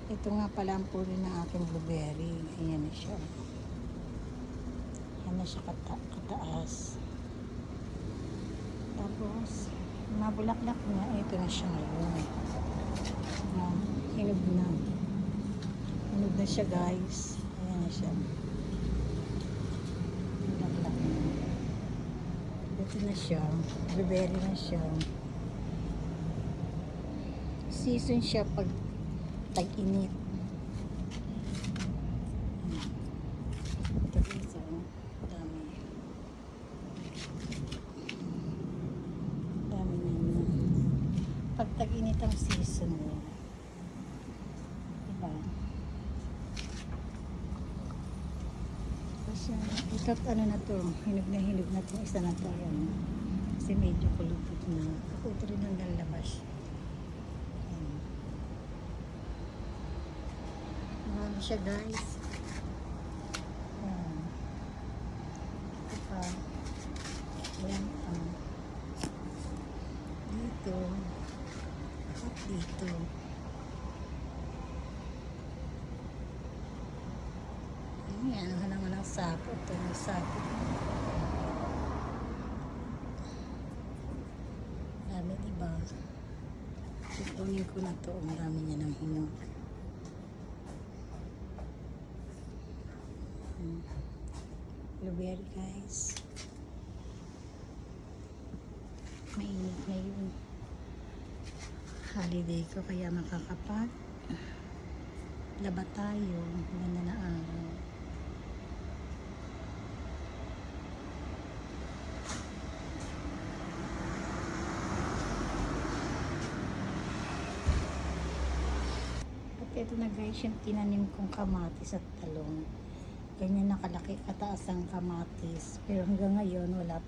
Ito nga pala ang puri ng aking blueberry. Ayan na siya. Ayan na siya kataas. Tapos, mabulaklak na. Ito na siya ngayon. Hinog na. Hinog na siya, guys. Ayan na siya. Bulaklak na. Ito na siya. Blueberry na siya. Season siya pag tag-init. Ito guys, dami. Dami na yun. Pag tag-init ang season niya. Diba? Kasi ito ano na to, hinog na to. Isa na to. Yan. Kasi medyo kulubot na. Ito rin ang lalabas. Marami siya, guys. Ayan. Ito pa. Ayan pa. Dito. At dito. Ayan. Hanangan ng sapo. Ito yung sapo. Dami, diba? Tutunin ko na to. Ang dami niya ng hinog. Blueberry, guys. Mainit ngayon. Holiday ko kaya makakapag laba tayo. Ganda na araw. At ito na, guys, yung tinanim kong kamatis at talong. Ganyan nakalaki kataas ang kamatis. Pero hanggang ngayon, wala pa.